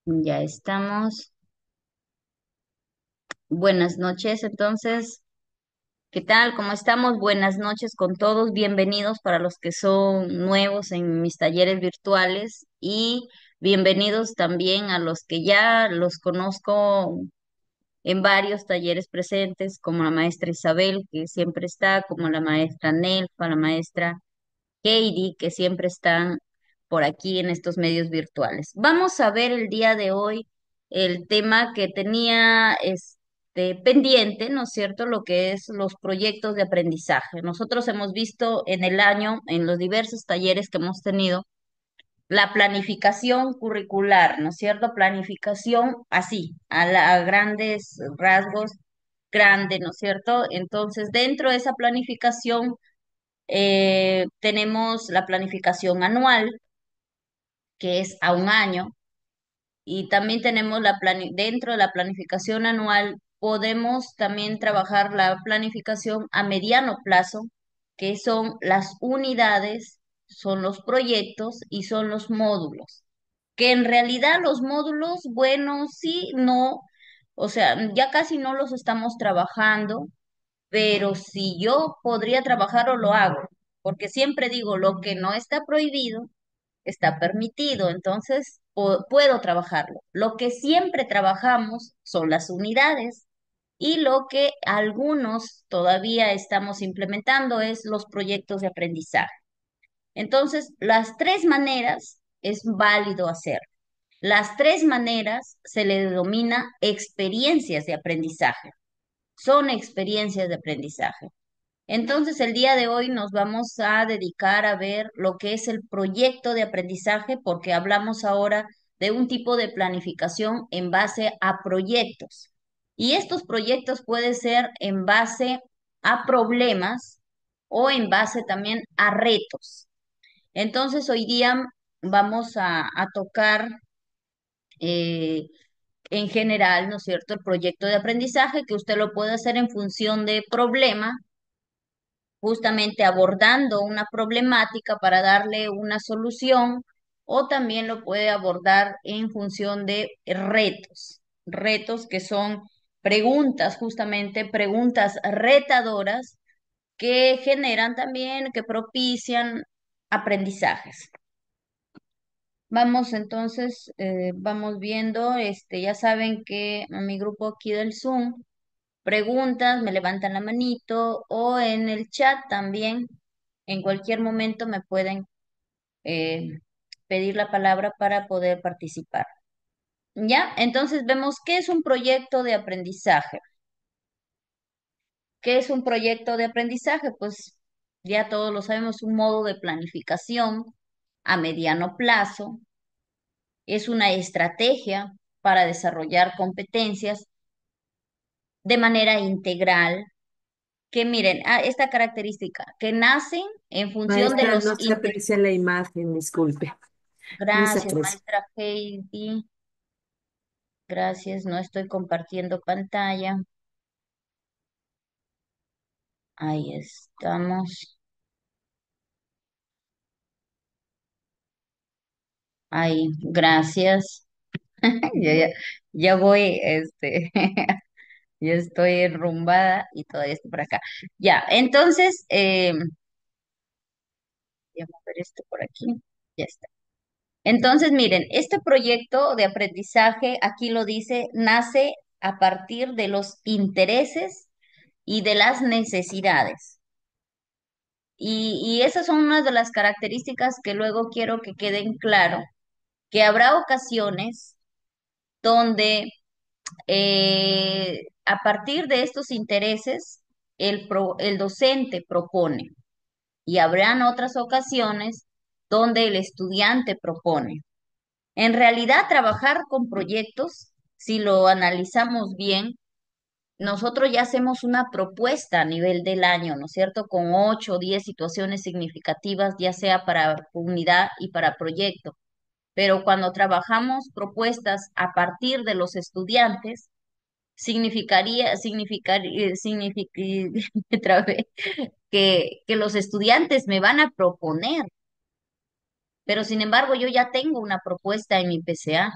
Ya estamos. Buenas noches, entonces, ¿qué tal? ¿Cómo estamos? Buenas noches con todos. Bienvenidos para los que son nuevos en mis talleres virtuales y bienvenidos también a los que ya los conozco en varios talleres presentes, como la maestra Isabel, que siempre está, como la maestra Nelfa, la maestra Heidi, que siempre están por aquí en estos medios virtuales. Vamos a ver el día de hoy el tema que tenía pendiente, ¿no es cierto? Lo que es los proyectos de aprendizaje. Nosotros hemos visto en el año, en los diversos talleres que hemos tenido, la planificación curricular, ¿no es cierto? Planificación así, a grandes rasgos, grande, ¿no es cierto? Entonces, dentro de esa planificación tenemos la planificación anual, que es a un año, y también tenemos dentro de la planificación anual, podemos también trabajar la planificación a mediano plazo, que son las unidades, son los proyectos y son los módulos. Que en realidad los módulos, bueno, sí, no, o sea, ya casi no los estamos trabajando, pero si yo podría trabajarlo, lo hago, porque siempre digo, lo que no está prohibido está permitido, entonces puedo trabajarlo. Lo que siempre trabajamos son las unidades y lo que algunos todavía estamos implementando es los proyectos de aprendizaje. Entonces, las tres maneras es válido hacer. Las tres maneras se le denomina experiencias de aprendizaje. Son experiencias de aprendizaje. Entonces, el día de hoy nos vamos a dedicar a ver lo que es el proyecto de aprendizaje, porque hablamos ahora de un tipo de planificación en base a proyectos. Y estos proyectos pueden ser en base a problemas o en base también a retos. Entonces, hoy día vamos a tocar eh, en general, ¿no es cierto?, el proyecto de aprendizaje, que usted lo puede hacer en función de problema, justamente abordando una problemática para darle una solución, o también lo puede abordar en función de retos, retos que son preguntas, justamente preguntas retadoras que generan también, que propician aprendizajes. Vamos entonces, vamos viendo, ya saben que a mi grupo aquí del Zoom, preguntas, me levantan la manito o en el chat también, en cualquier momento me pueden eh, pedir la palabra para poder participar. ¿Ya? Entonces vemos qué es un proyecto de aprendizaje. ¿Qué es un proyecto de aprendizaje? Pues ya todos lo sabemos, un modo de planificación a mediano plazo, es una estrategia para desarrollar competencias de manera integral, que miren, esta característica, que nacen en función de Maestra, los no se aprecia la imagen, disculpe. No se Gracias, aprecia. maestra Heidi. Gracias, no estoy compartiendo pantalla. Ahí estamos. Ahí, gracias. Ya, ya, ya voy, ya estoy enrumbada y todo esto por acá. Ya, entonces, voy a mover esto por aquí. Ya está. Entonces, miren, este proyecto de aprendizaje, aquí lo dice, nace a partir de los intereses y de las necesidades. Y esas son una de las características que luego quiero que queden claro, que habrá ocasiones donde a partir de estos intereses el docente propone y habrán otras ocasiones donde el estudiante propone. En realidad, trabajar con proyectos, si lo analizamos bien, nosotros ya hacemos una propuesta a nivel del año, ¿no es cierto? Con 8 o 10 situaciones significativas, ya sea para unidad y para proyecto. Pero cuando trabajamos propuestas a partir de los estudiantes, me trabé, que los estudiantes me van a proponer, pero sin embargo yo ya tengo una propuesta en mi PCA.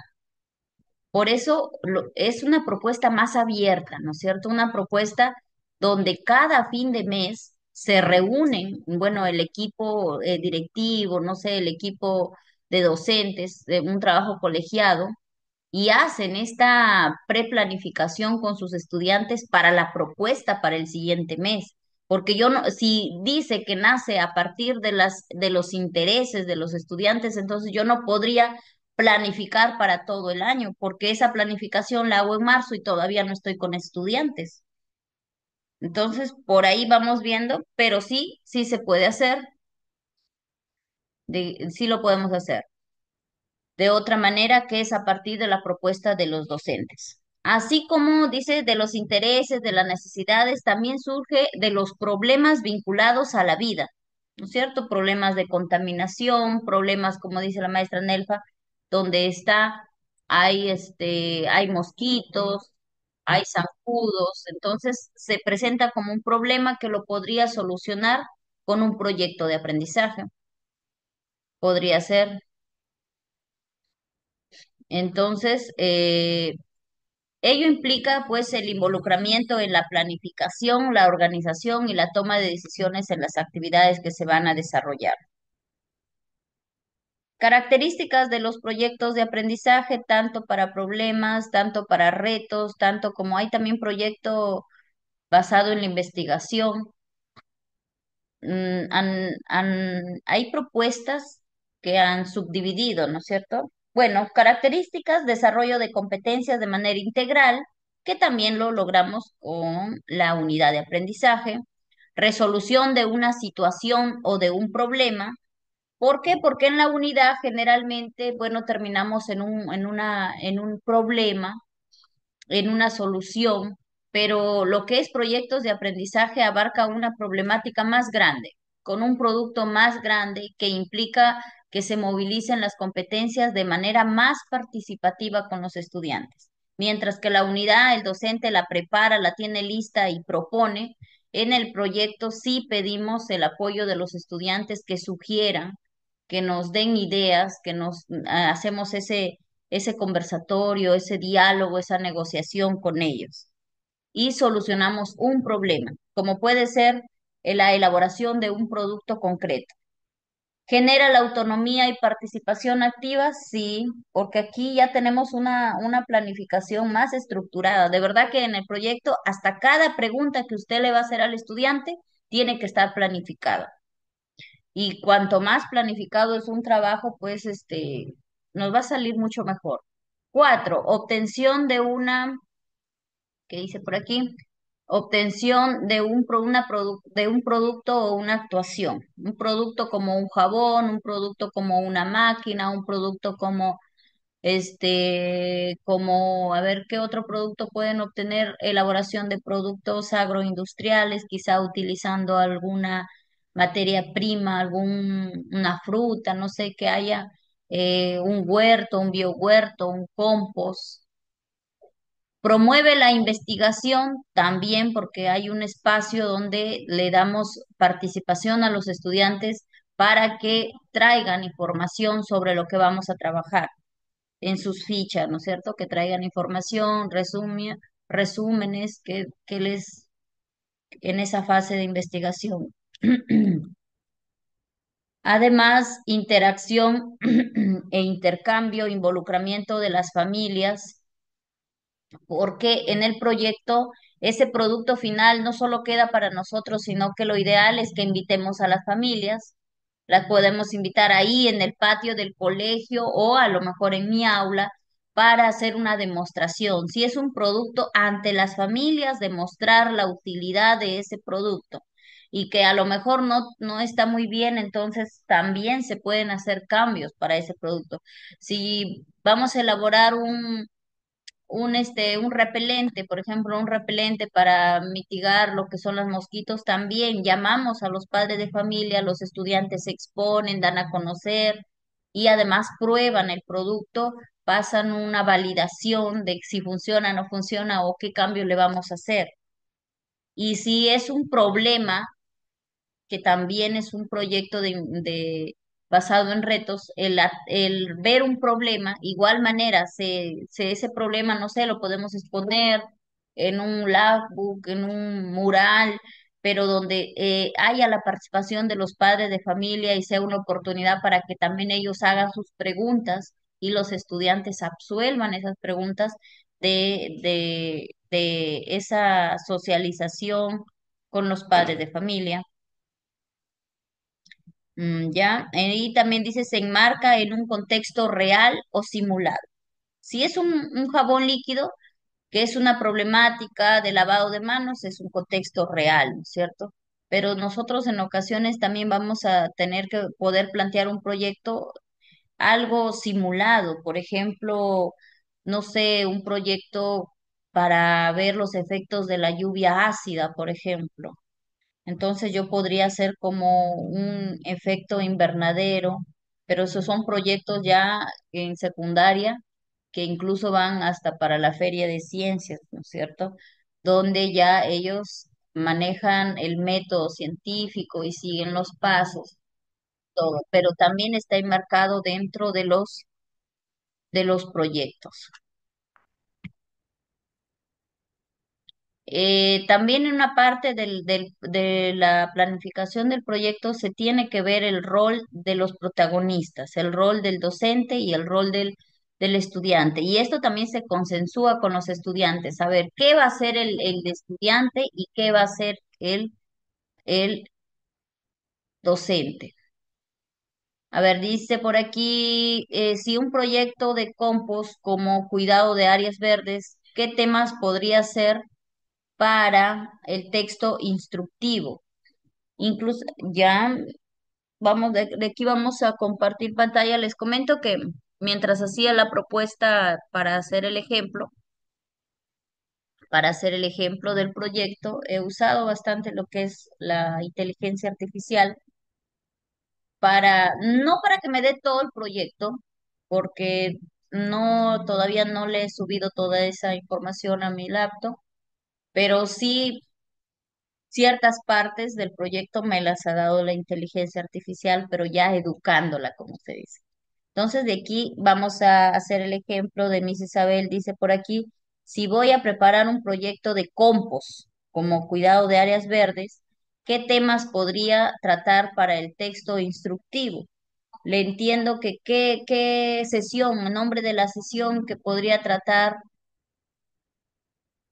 Por eso es una propuesta más abierta, ¿no es cierto? Una propuesta donde cada fin de mes se reúnen, bueno, el equipo directivo, no sé, el equipo de docentes, de un trabajo colegiado, y hacen esta preplanificación con sus estudiantes para la propuesta para el siguiente mes. Porque yo no, si dice que nace a partir de de los intereses de los estudiantes, entonces yo no podría planificar para todo el año, porque esa planificación la hago en marzo y todavía no estoy con estudiantes. Entonces, por ahí vamos viendo, pero sí, sí se puede hacer, sí lo podemos hacer de otra manera que es a partir de la propuesta de los docentes. Así como dice de los intereses, de las necesidades, también surge de los problemas vinculados a la vida, ¿no es cierto? Problemas de contaminación, problemas, como dice la maestra Nelfa, donde hay mosquitos, hay zancudos, entonces se presenta como un problema que lo podría solucionar con un proyecto de aprendizaje, podría ser. Entonces, ello implica pues el involucramiento en la planificación, la organización y la toma de decisiones en las actividades que se van a desarrollar. Características de los proyectos de aprendizaje, tanto para problemas, tanto para retos, tanto como hay también proyecto basado en la investigación. Hay propuestas que han subdividido, ¿no es cierto? Bueno, características, desarrollo de competencias de manera integral, que también lo logramos con la unidad de aprendizaje, resolución de una situación o de un problema. ¿Por qué? Porque en la unidad generalmente, bueno, terminamos en un problema, en una solución, pero lo que es proyectos de aprendizaje abarca una problemática más grande, con un producto más grande que implica que se movilicen las competencias de manera más participativa con los estudiantes. Mientras que la unidad, el docente la prepara, la tiene lista y propone, en el proyecto sí pedimos el apoyo de los estudiantes que sugieran, que nos den ideas, que nos hacemos ese conversatorio, ese diálogo, esa negociación con ellos y solucionamos un problema, como puede ser la elaboración de un producto concreto. ¿Genera la autonomía y participación activa? Sí, porque aquí ya tenemos una planificación más estructurada. De verdad que en el proyecto, hasta cada pregunta que usted le va a hacer al estudiante tiene que estar planificada. Y cuanto más planificado es un trabajo, pues nos va a salir mucho mejor. Cuatro, obtención de ¿qué dice por aquí? Obtención de de un producto o una actuación. Un producto como un jabón, un producto como una máquina, un producto como a ver qué otro producto pueden obtener, elaboración de productos agroindustriales, quizá utilizando alguna materia prima, una fruta, no sé, que haya un huerto, un biohuerto, un compost. Promueve la investigación también porque hay un espacio donde le damos participación a los estudiantes para que traigan información sobre lo que vamos a trabajar en sus fichas, ¿no es cierto? Que traigan información, resúmenes que les en esa fase de investigación. Además, interacción e intercambio, involucramiento de las familias, porque en el proyecto ese producto final no solo queda para nosotros, sino que lo ideal es que invitemos a las familias, las podemos invitar ahí en el patio del colegio o a lo mejor en mi aula para hacer una demostración. Si es un producto ante las familias, demostrar la utilidad de ese producto y que a lo mejor no está muy bien, entonces también se pueden hacer cambios para ese producto. Si vamos a elaborar un repelente, por ejemplo, un repelente para mitigar lo que son los mosquitos, también llamamos a los padres de familia, los estudiantes se exponen, dan a conocer y además prueban el producto, pasan una validación de si funciona o no funciona o qué cambio le vamos a hacer. Y si es un problema, que también es un proyecto basado en retos, el ver un problema, igual manera, ese problema, no sé, lo podemos exponer en un logbook, en un mural, pero donde haya la participación de los padres de familia y sea una oportunidad para que también ellos hagan sus preguntas y los estudiantes absuelvan esas preguntas de esa socialización con los padres de familia. Ya, y también dice, se enmarca en un contexto real o simulado. Si es un jabón líquido, que es una problemática de lavado de manos, es un contexto real, ¿no es cierto? Pero nosotros en ocasiones también vamos a tener que poder plantear un proyecto algo simulado, por ejemplo, no sé, un proyecto para ver los efectos de la lluvia ácida, por ejemplo. Entonces yo podría hacer como un efecto invernadero, pero esos son proyectos ya en secundaria que incluso van hasta para la feria de ciencias, ¿no es cierto? Donde ya ellos manejan el método científico y siguen los pasos, todo, pero también está enmarcado dentro de los proyectos. También en una parte de la planificación del proyecto se tiene que ver el rol de los protagonistas, el rol del docente y el rol del estudiante. Y esto también se consensúa con los estudiantes, saber qué va a hacer el estudiante y qué va a hacer el docente. A ver, dice por aquí, si un proyecto de compost como cuidado de áreas verdes, ¿qué temas podría ser para el texto instructivo? Incluso ya vamos, de aquí vamos a compartir pantalla. Les comento que mientras hacía la propuesta para hacer el ejemplo del proyecto, he usado bastante lo que es la inteligencia artificial no para que me dé todo el proyecto, porque todavía no le he subido toda esa información a mi laptop, pero sí ciertas partes del proyecto me las ha dado la inteligencia artificial, pero ya educándola, como se dice. Entonces, de aquí vamos a hacer el ejemplo de Miss Isabel, dice por aquí, si voy a preparar un proyecto de compost como cuidado de áreas verdes, ¿qué temas podría tratar para el texto instructivo? Le entiendo que qué sesión, el nombre de la sesión que podría tratar.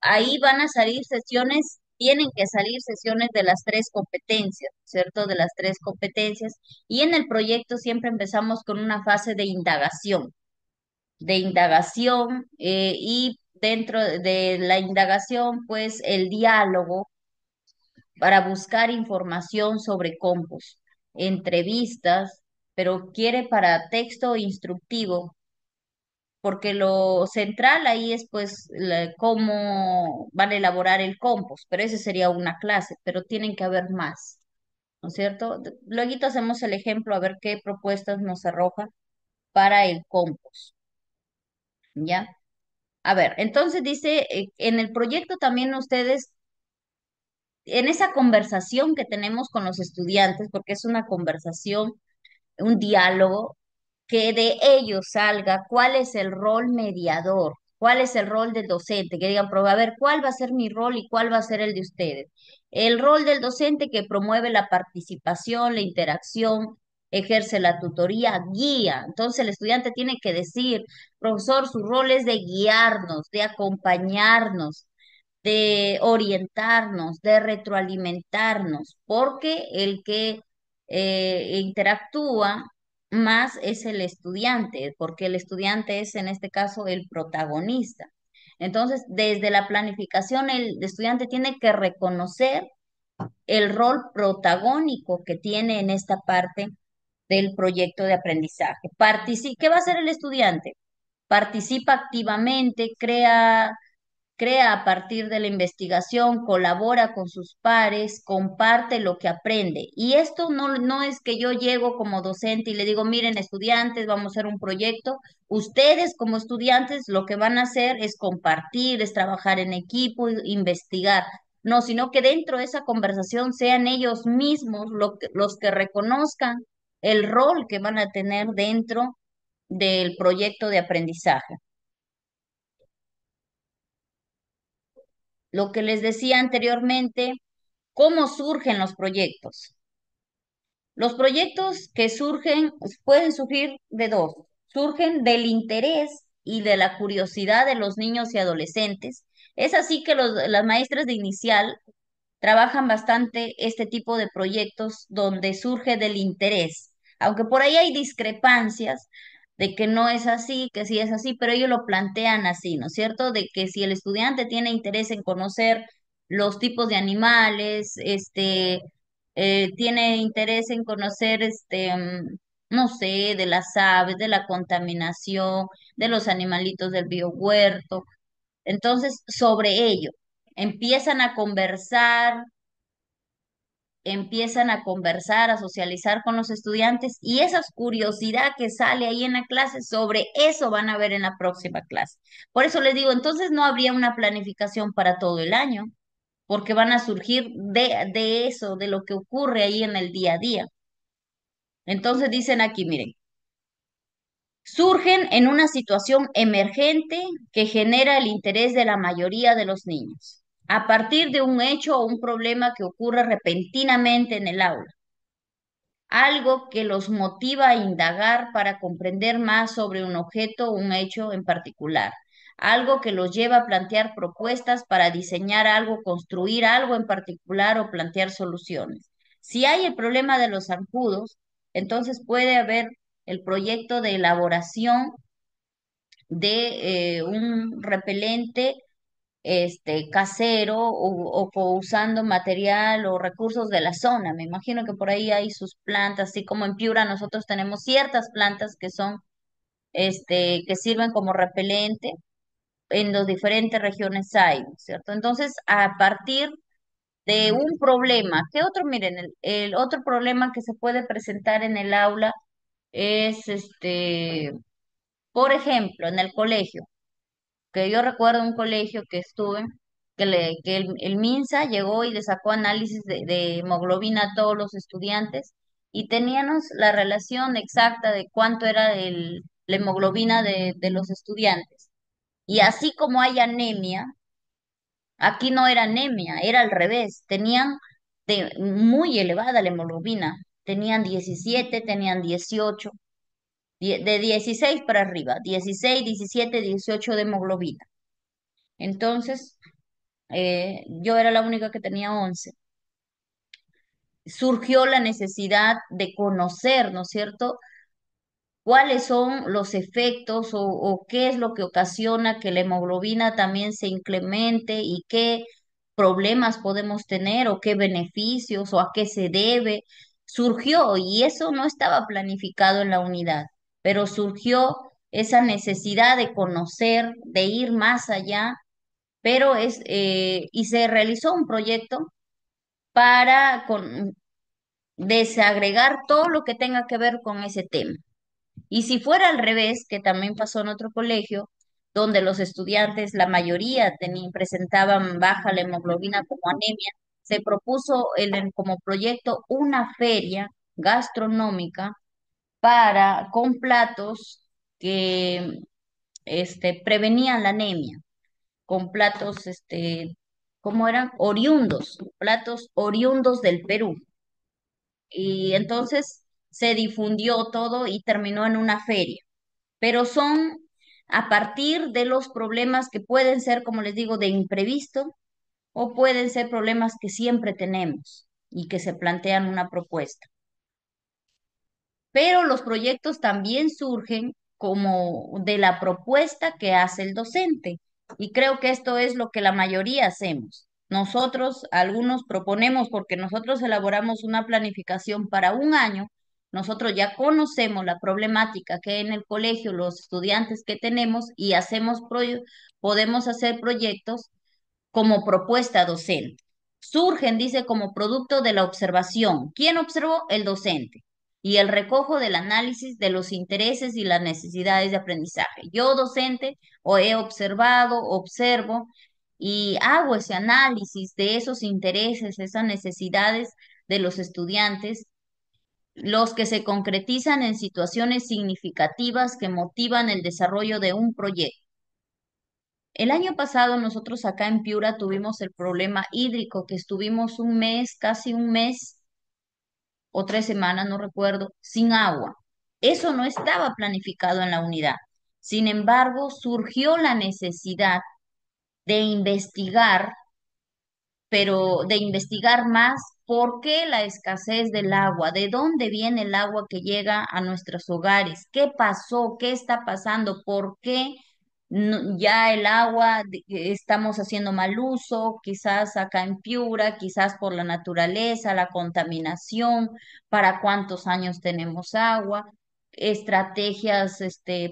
Ahí van a salir sesiones, tienen que salir sesiones de las tres competencias, ¿cierto? De las tres competencias. Y en el proyecto siempre empezamos con una fase y dentro de la indagación, pues el diálogo para buscar información sobre compost, entrevistas, pero quiere para texto instructivo porque lo central ahí es pues cómo van a elaborar el compost, pero ese sería una clase, pero tienen que haber más, ¿no es cierto? Luego hacemos el ejemplo a ver qué propuestas nos arroja para el compost, ¿ya? A ver, entonces dice, en el proyecto también ustedes, en esa conversación que tenemos con los estudiantes, porque es una conversación, un diálogo, que de ellos salga cuál es el rol mediador, cuál es el rol del docente, que digan, a ver, ¿cuál va a ser mi rol y cuál va a ser el de ustedes? El rol del docente que promueve la participación, la interacción, ejerce la tutoría, guía. Entonces el estudiante tiene que decir, profesor, su rol es de guiarnos, de acompañarnos, de orientarnos, de retroalimentarnos, porque el que interactúa más es el estudiante, porque el estudiante es en este caso el protagonista. Entonces, desde la planificación, el estudiante tiene que reconocer el rol protagónico que tiene en esta parte del proyecto de aprendizaje. ¿Qué va a hacer el estudiante? Participa activamente, crea a partir de la investigación, colabora con sus pares, comparte lo que aprende. Y esto no es que yo llego como docente y le digo, miren, estudiantes, vamos a hacer un proyecto. Ustedes como estudiantes lo que van a hacer es compartir, es trabajar en equipo, investigar. No, sino que dentro de esa conversación sean ellos mismos los que reconozcan el rol que van a tener dentro del proyecto de aprendizaje. Lo que les decía anteriormente, ¿cómo surgen los proyectos? Los proyectos que surgen pueden surgir de dos. Surgen del interés y de la curiosidad de los niños y adolescentes. Es así que las maestras de inicial trabajan bastante este tipo de proyectos donde surge del interés, aunque por ahí hay discrepancias de que no es así, que sí es así, pero ellos lo plantean así, ¿no es cierto? De que si el estudiante tiene interés en conocer los tipos de animales, tiene interés en conocer, no sé, de las aves, de la contaminación, de los animalitos del biohuerto, entonces sobre ello empiezan a conversar, a socializar con los estudiantes y esa curiosidad que sale ahí en la clase, sobre eso van a ver en la próxima clase. Por eso les digo, entonces no habría una planificación para todo el año, porque van a surgir de eso, de lo que ocurre ahí en el día a día. Entonces dicen aquí, miren, surgen en una situación emergente que genera el interés de la mayoría de los niños, a partir de un hecho o un problema que ocurre repentinamente en el aula, algo que los motiva a indagar para comprender más sobre un objeto o un hecho en particular, algo que los lleva a plantear propuestas para diseñar algo, construir algo en particular o plantear soluciones. Si hay el problema de los zancudos, entonces puede haber el proyecto de elaboración de un repelente casero usando material o recursos de la zona. Me imagino que por ahí hay sus plantas, así como en Piura nosotros tenemos ciertas plantas que son, que sirven como repelente, en las diferentes regiones hay, ¿no es cierto? Entonces, a partir de un problema, ¿qué otro? Miren, el otro problema que se puede presentar en el aula es, por ejemplo, en el colegio que yo recuerdo un colegio que estuve, que el MINSA llegó y le sacó análisis de hemoglobina a todos los estudiantes y teníamos la relación exacta de cuánto era la hemoglobina de los estudiantes. Y así como hay anemia, aquí no era anemia, era al revés, tenían muy elevada la hemoglobina, tenían 17, tenían 18, de 16 para arriba, 16, 17, 18 de hemoglobina. Entonces, yo era la única que tenía 11. Surgió la necesidad de conocer, ¿no es cierto?, cuáles son los efectos o qué es lo que ocasiona que la hemoglobina también se incremente y qué problemas podemos tener o qué beneficios o a qué se debe. Surgió y eso no estaba planificado en la unidad, pero surgió esa necesidad de conocer, de ir más allá, y se realizó un proyecto para desagregar todo lo que tenga que ver con ese tema. Y si fuera al revés, que también pasó en otro colegio, donde los estudiantes, la mayoría presentaban baja la hemoglobina como anemia, se propuso como proyecto una feria gastronómica con platos que prevenían la anemia, con platos, ¿cómo eran? Oriundos, platos oriundos del Perú. Y entonces se difundió todo y terminó en una feria. Pero son a partir de los problemas que pueden ser, como les digo, de imprevisto o pueden ser problemas que siempre tenemos y que se plantean una propuesta. Pero los proyectos también surgen como de la propuesta que hace el docente. Y creo que esto es lo que la mayoría hacemos. Nosotros, algunos proponemos, porque nosotros elaboramos una planificación para un año, nosotros ya conocemos la problemática que hay en el colegio, los estudiantes que tenemos y podemos hacer proyectos como propuesta docente. Surgen, dice, como producto de la observación. ¿Quién observó? El docente. Y el recojo del análisis de los intereses y las necesidades de aprendizaje. Yo, docente, o he observado, observo y hago ese análisis de esos intereses, esas necesidades de los estudiantes los que se concretizan en situaciones significativas que motivan el desarrollo de un proyecto. El año pasado nosotros acá en Piura tuvimos el problema hídrico, que estuvimos un mes, casi un mes o 3 semanas, no recuerdo, sin agua. Eso no estaba planificado en la unidad. Sin embargo, surgió la necesidad de investigar, pero de investigar más por qué la escasez del agua, de dónde viene el agua que llega a nuestros hogares, qué pasó, qué está pasando, por qué ya el agua estamos haciendo mal uso, quizás acá en Piura, quizás por la naturaleza, la contaminación, para cuántos años tenemos agua, estrategias,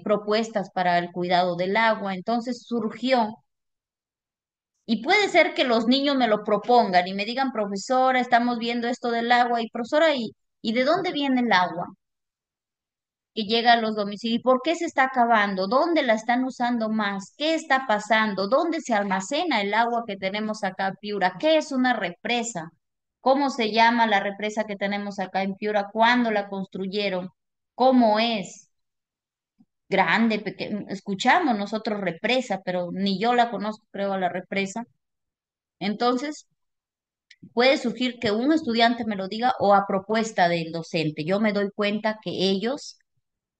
propuestas para el cuidado del agua. Entonces surgió y puede ser que los niños me lo propongan y me digan, profesora, estamos viendo esto del agua y profesora, ¿y de dónde viene el agua que llega a los domicilios? ¿Por qué se está acabando? ¿Dónde la están usando más? ¿Qué está pasando? ¿Dónde se almacena el agua que tenemos acá en Piura? ¿Qué es una represa? ¿Cómo se llama la represa que tenemos acá en Piura? ¿Cuándo la construyeron? ¿Cómo es? Grande, pequeño. Escuchamos nosotros represa, pero ni yo la conozco, creo, a la represa. Entonces, puede surgir que un estudiante me lo diga o a propuesta del docente. Yo me doy cuenta que ellos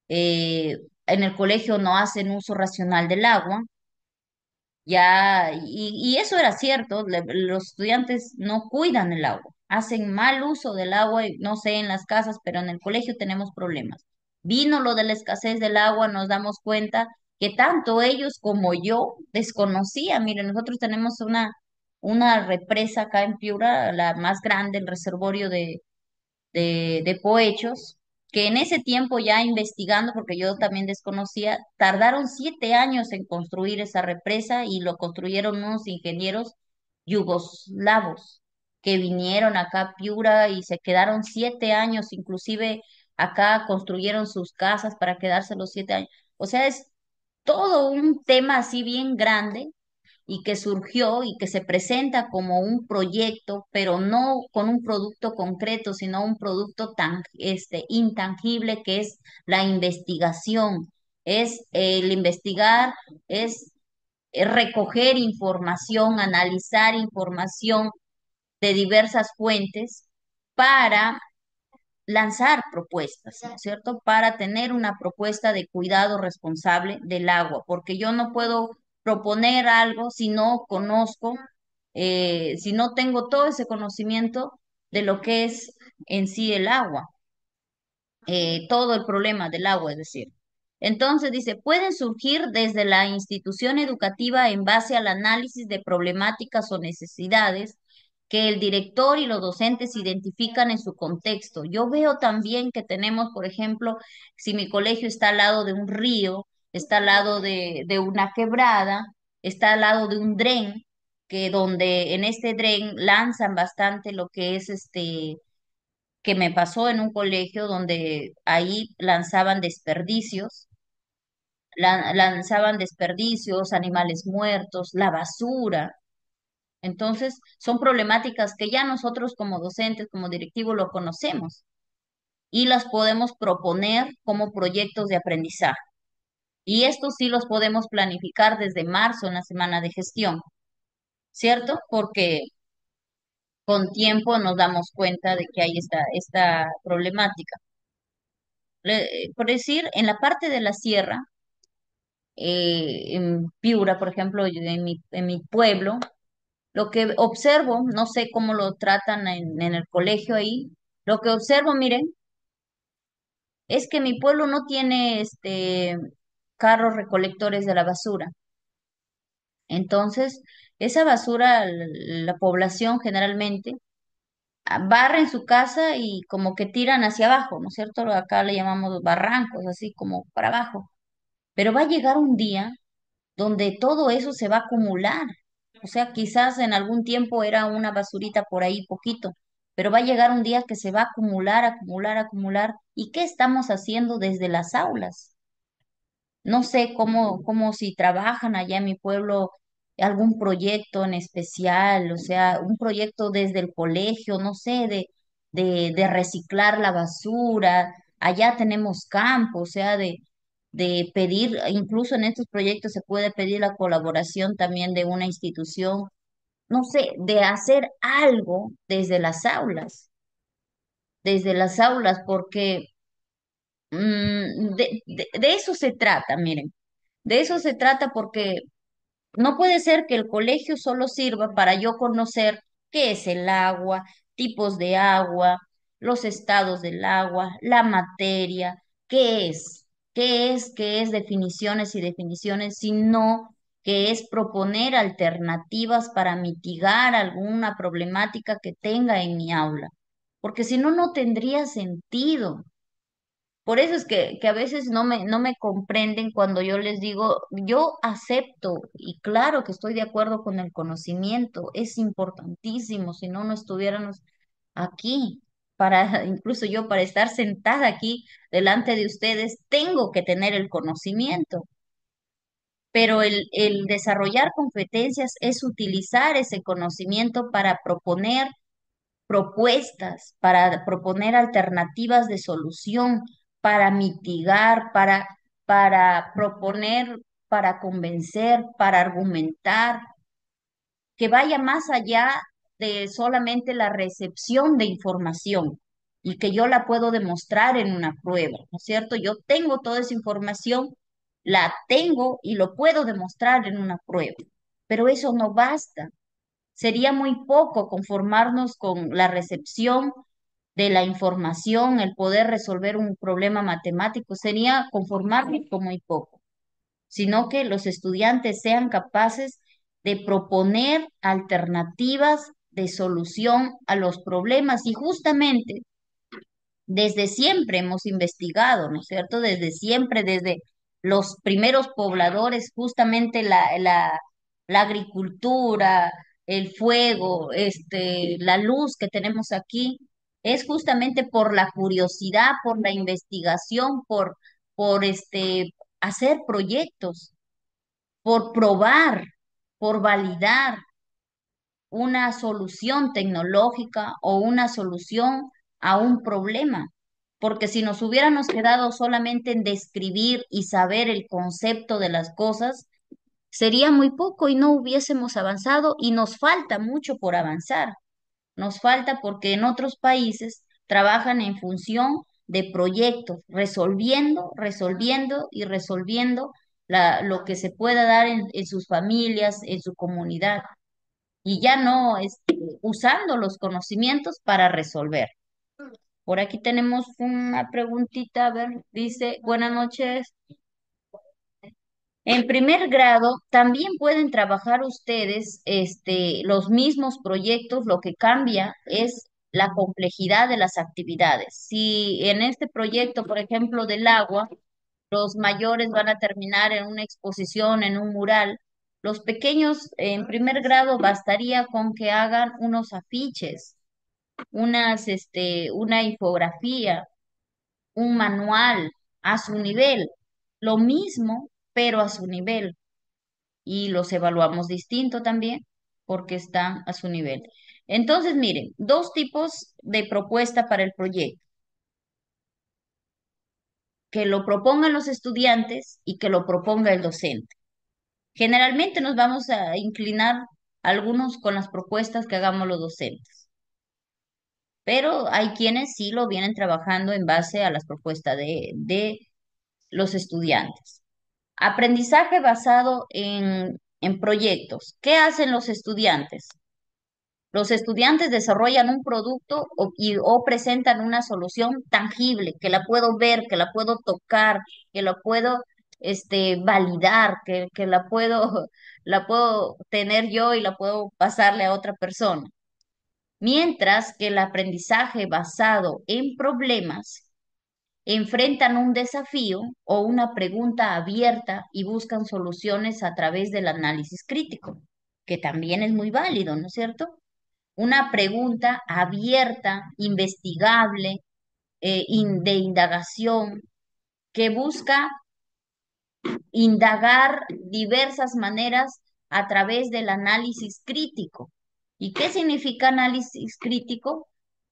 en el colegio no hacen uso racional del agua, ya, y eso era cierto, los estudiantes no cuidan el agua, hacen mal uso del agua, y no sé en las casas, pero en el colegio tenemos problemas. Vino lo de la escasez del agua, nos damos cuenta que tanto ellos como yo desconocía. Miren, nosotros tenemos una represa acá en Piura, la más grande, el reservorio de Poechos, que en ese tiempo ya investigando, porque yo también desconocía, tardaron 7 años en construir esa represa y lo construyeron unos ingenieros yugoslavos que vinieron acá a Piura y se quedaron 7 años, inclusive acá construyeron sus casas para quedarse los 7 años. O sea, es todo un tema así bien grande y que surgió y que se presenta como un proyecto, pero no con un producto concreto, sino un producto tan, intangible que es la investigación. Es el investigar, es recoger información, analizar información de diversas fuentes para lanzar propuestas, ¿no es cierto? Para tener una propuesta de cuidado responsable del agua, porque yo no puedo proponer algo si no conozco, si no tengo todo ese conocimiento de lo que es en sí el agua, todo el problema del agua, es decir. Entonces dice, pueden surgir desde la institución educativa en base al análisis de problemáticas o necesidades que el director y los docentes identifican en su contexto. Yo veo también que tenemos, por ejemplo, si mi colegio está al lado de un río, está al lado de una quebrada, está al lado de un dren, que donde en este dren lanzan bastante lo que es que me pasó en un colegio donde ahí lanzaban desperdicios, animales muertos, la basura. Entonces, son problemáticas que ya nosotros como docentes, como directivos, lo conocemos y las podemos proponer como proyectos de aprendizaje. Y estos sí los podemos planificar desde marzo en la semana de gestión, ¿cierto? Porque con tiempo nos damos cuenta de que hay esta problemática. Por decir, en la parte de la sierra, en Piura, por ejemplo, en mi pueblo, lo que observo, no sé cómo lo tratan en el colegio ahí, lo que observo, miren, es que mi pueblo no tiene carros recolectores de la basura. Entonces, esa basura, la población generalmente barre en su casa y como que tiran hacia abajo, ¿no es cierto? Acá le llamamos barrancos, así como para abajo. Pero va a llegar un día donde todo eso se va a acumular. O sea, quizás en algún tiempo era una basurita por ahí poquito, pero va a llegar un día que se va a acumular, acumular, acumular. ¿Y qué estamos haciendo desde las aulas? No sé cómo si trabajan allá en mi pueblo algún proyecto en especial, o sea, un proyecto desde el colegio, no sé, de reciclar la basura. Allá tenemos campo, o sea, de pedir, incluso en estos proyectos se puede pedir la colaboración también de una institución, no sé, de hacer algo desde las aulas, porque de eso se trata, miren, de eso se trata porque no puede ser que el colegio solo sirva para yo conocer qué es el agua, tipos de agua, los estados del agua, la materia, qué es definiciones y definiciones, sino que es proponer alternativas para mitigar alguna problemática que tenga en mi aula, porque si no, no tendría sentido. Por eso es que a veces no me comprenden cuando yo les digo, yo acepto y claro que estoy de acuerdo con el conocimiento, es importantísimo, si no, no estuviéramos aquí. Para, incluso yo para estar sentada aquí delante de ustedes, tengo que tener el conocimiento, pero el desarrollar competencias es utilizar ese conocimiento para proponer propuestas, para proponer alternativas de solución, para mitigar, para proponer, para convencer, para argumentar, que vaya más allá de solamente la recepción de información y que yo la puedo demostrar en una prueba, ¿no es cierto? Yo tengo toda esa información, la tengo y lo puedo demostrar en una prueba, pero eso no basta. Sería muy poco conformarnos con la recepción de la información, el poder resolver un problema matemático, sería conformarnos con muy poco, sino que los estudiantes sean capaces de proponer alternativas de solución a los problemas y justamente desde siempre hemos investigado, ¿no es cierto? Desde siempre, desde los primeros pobladores, justamente la agricultura, el fuego, la luz que tenemos aquí, es justamente por la curiosidad, por la investigación, por hacer proyectos, por probar, por validar una solución tecnológica o una solución a un problema. Porque si nos hubiéramos quedado solamente en describir y saber el concepto de las cosas, sería muy poco y no hubiésemos avanzado y nos falta mucho por avanzar. Nos falta porque en otros países trabajan en función de proyectos, resolviendo y resolviendo lo que se pueda dar en sus familias, en su comunidad y ya no usando los conocimientos para resolver. Por aquí tenemos una preguntita, a ver, dice, buenas noches. En primer grado, también pueden trabajar ustedes los mismos proyectos, lo que cambia es la complejidad de las actividades. Si en este proyecto, por ejemplo, del agua, los mayores van a terminar en una exposición, en un mural. Los pequeños en primer grado bastaría con que hagan unos afiches, una infografía, un manual a su nivel. Lo mismo, pero a su nivel. Y los evaluamos distinto también porque están a su nivel. Entonces, miren, dos tipos de propuesta para el proyecto, que lo propongan los estudiantes y que lo proponga el docente. Generalmente nos vamos a inclinar algunos con las propuestas que hagamos los docentes, pero hay quienes sí lo vienen trabajando en base a las propuestas de los estudiantes. Aprendizaje basado en proyectos. ¿Qué hacen los estudiantes? Los estudiantes desarrollan un producto o presentan una solución tangible, que la puedo ver, que la puedo tocar, que la puedo validar, que la puedo tener yo y la puedo pasarle a otra persona. Mientras que el aprendizaje basado en problemas enfrentan un desafío o una pregunta abierta y buscan soluciones a través del análisis crítico, que también es muy válido, ¿no es cierto? Una pregunta abierta, investigable, de indagación, que busca indagar diversas maneras a través del análisis crítico. ¿Y qué significa análisis crítico?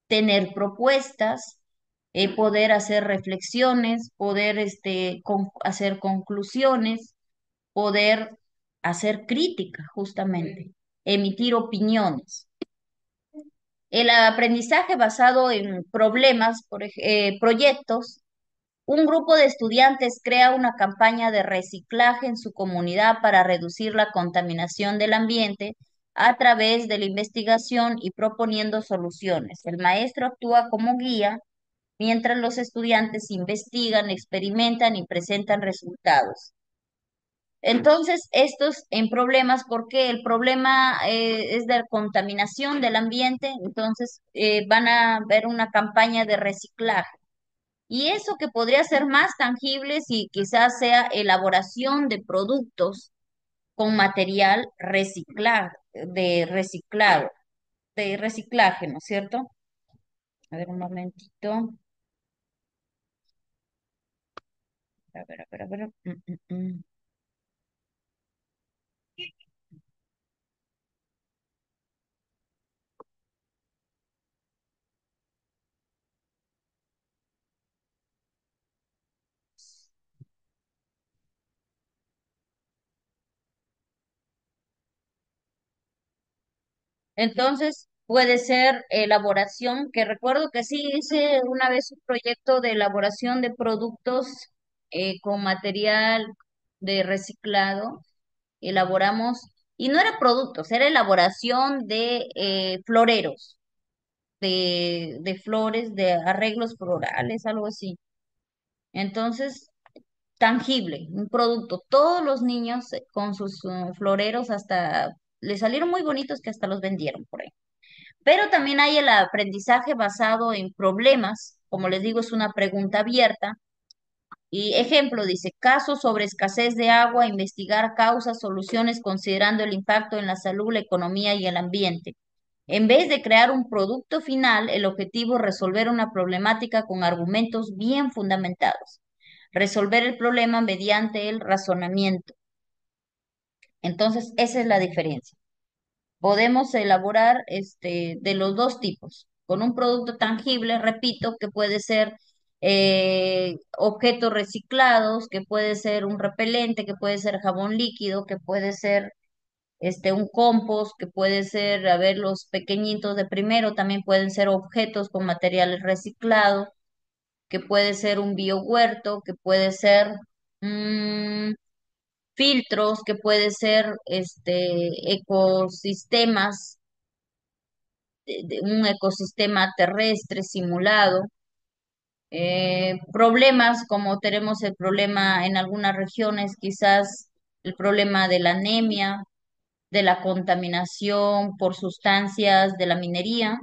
tener propuestas, poder hacer reflexiones, poder hacer conclusiones, poder hacer crítica, justamente, emitir opiniones. El aprendizaje basado en problemas, proyectos. Un grupo de estudiantes crea una campaña de reciclaje en su comunidad para reducir la contaminación del ambiente a través de la investigación y proponiendo soluciones. El maestro actúa como guía mientras los estudiantes investigan, experimentan y presentan resultados. Entonces, estos en problemas, porque el problema es de contaminación del ambiente, entonces van a ver una campaña de reciclaje. Y eso que podría ser más tangible si quizás sea elaboración de productos con material de reciclaje, ¿no es cierto? A ver, un momentito. A ver, a ver, a ver. Mm. Entonces, puede ser elaboración, que recuerdo que sí hice una vez un proyecto de elaboración de productos con material de reciclado. Elaboramos, y no era productos, era elaboración de floreros, de flores, de arreglos florales, algo así. Entonces, tangible, un producto. Todos los niños con sus floreros hasta les salieron muy bonitos que hasta los vendieron por ahí. Pero también hay el aprendizaje basado en problemas, como les digo, es una pregunta abierta. Y ejemplo, dice, casos sobre escasez de agua, investigar causas, soluciones considerando el impacto en la salud, la economía y el ambiente. En vez de crear un producto final, el objetivo es resolver una problemática con argumentos bien fundamentados. Resolver el problema mediante el razonamiento. Entonces, esa es la diferencia. Podemos elaborar de los dos tipos, con un producto tangible, repito, que puede ser objetos reciclados, que puede ser un repelente, que puede ser jabón líquido, que puede ser un compost, que puede ser, a ver, los pequeñitos de primero, también pueden ser objetos con materiales reciclados, que puede ser un biohuerto, que puede ser mm, filtros, que puede ser ecosistemas, de un ecosistema terrestre simulado. Problemas como tenemos el problema en algunas regiones, quizás el problema de la anemia, de la contaminación por sustancias de la minería,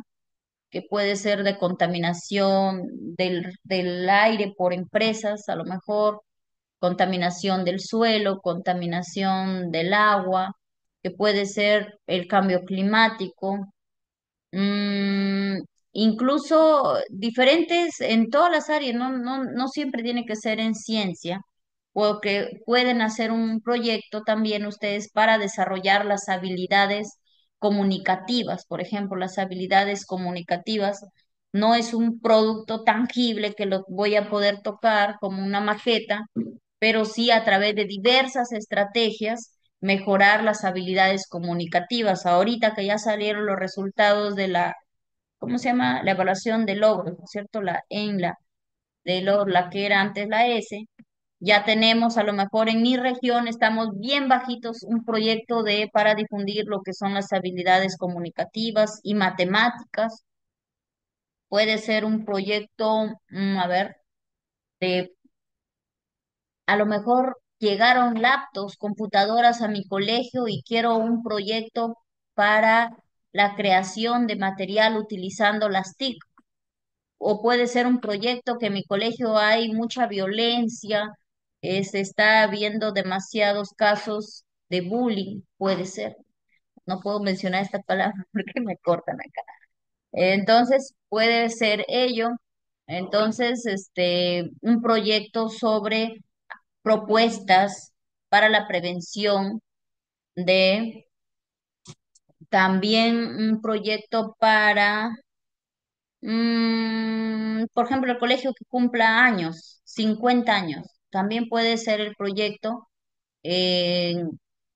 que puede ser de contaminación del aire por empresas, a lo mejor, contaminación del suelo, contaminación del agua, que puede ser el cambio climático. Mm, incluso diferentes en todas las áreas, no siempre tiene que ser en ciencia, porque pueden hacer un proyecto también ustedes para desarrollar las habilidades comunicativas. Por ejemplo, las habilidades comunicativas no es un producto tangible que lo voy a poder tocar como una maqueta, pero sí a través de diversas estrategias mejorar las habilidades comunicativas. Ahorita que ya salieron los resultados de la, ¿cómo se llama? La evaluación de logros, ¿no es cierto? La ENLA, la que era antes la S. Ya tenemos, a lo mejor en mi región, estamos bien bajitos, un proyecto para difundir lo que son las habilidades comunicativas y matemáticas. Puede ser un proyecto, a ver, de a lo mejor llegaron laptops, computadoras a mi colegio y quiero un proyecto para la creación de material utilizando las TIC. O puede ser un proyecto que en mi colegio hay mucha violencia, se está viendo demasiados casos de bullying, puede ser. No puedo mencionar esta palabra porque me cortan acá. Entonces, puede ser ello. Entonces, un proyecto sobre propuestas para la prevención de, también un proyecto para Por ejemplo, el colegio que cumpla años, 50 años, también puede ser el proyecto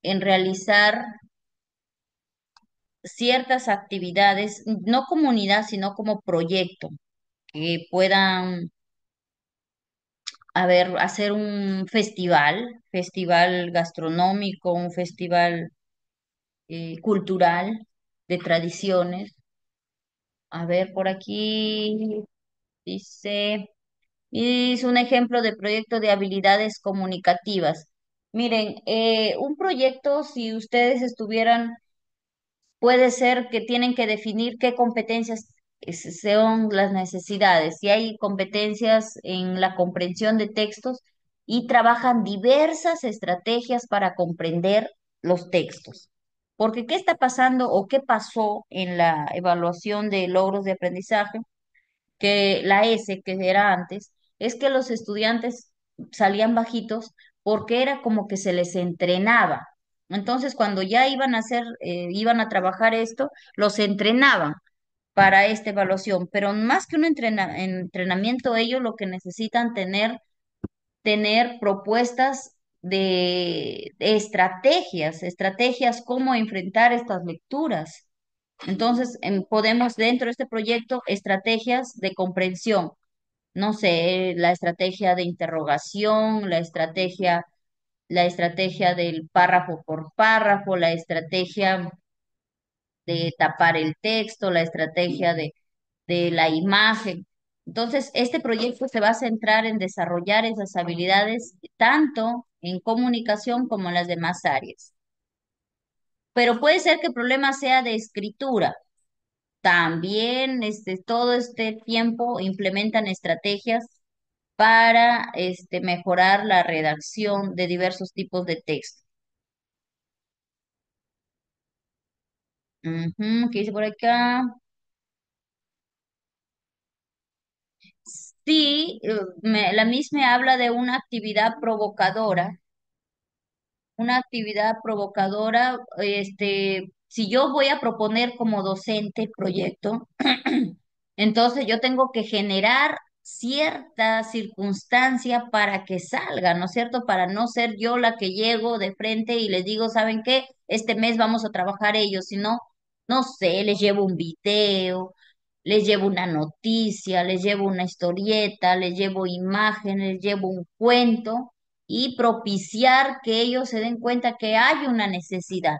en realizar ciertas actividades, no comunidad, sino como proyecto, que puedan, a ver, hacer un festival, festival gastronómico, un festival cultural de tradiciones. A ver, por aquí dice, es un ejemplo de proyecto de habilidades comunicativas. Miren, un proyecto, si ustedes estuvieran, puede ser que tienen que definir qué competencias son las necesidades. Si hay competencias en la comprensión de textos y trabajan diversas estrategias para comprender los textos. Porque ¿qué está pasando o qué pasó en la evaluación de logros de aprendizaje? Que la S, que era antes, es que los estudiantes salían bajitos porque era como que se les entrenaba. Entonces, cuando ya iban a hacer, iban a trabajar esto, los entrenaban para esta evaluación, pero más que un entrenamiento, ellos lo que necesitan tener propuestas de estrategias, estrategias cómo enfrentar estas lecturas. Entonces, podemos dentro de este proyecto estrategias de comprensión, no sé, la estrategia de interrogación, la estrategia del párrafo por párrafo, la estrategia de tapar el texto, la estrategia de la imagen. Entonces, este proyecto se va a centrar en desarrollar esas habilidades tanto en comunicación como en las demás áreas. Pero puede ser que el problema sea de escritura. También todo este tiempo implementan estrategias para mejorar la redacción de diversos tipos de texto. Ujú, ¿qué dice por acá? Sí, la misma habla de una actividad provocadora, si yo voy a proponer como docente el proyecto, entonces yo tengo que generar cierta circunstancia para que salga, ¿no es cierto? Para no ser yo la que llego de frente y les digo, ¿saben qué? Este mes vamos a trabajar ellos, sino, no sé, les llevo un video, les llevo una noticia, les llevo una historieta, les llevo imágenes, les llevo un cuento y propiciar que ellos se den cuenta que hay una necesidad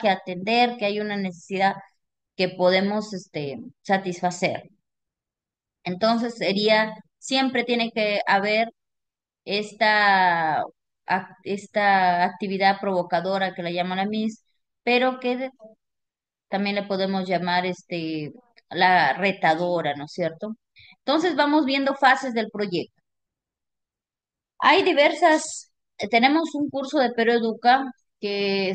que atender, que hay una necesidad que podemos satisfacer. Entonces siempre tiene que haber esta actividad provocadora que la llaman la Miss, pero que también le podemos llamar la retadora, ¿no es cierto? Entonces vamos viendo fases del proyecto. Hay tenemos un curso de Pero Educa que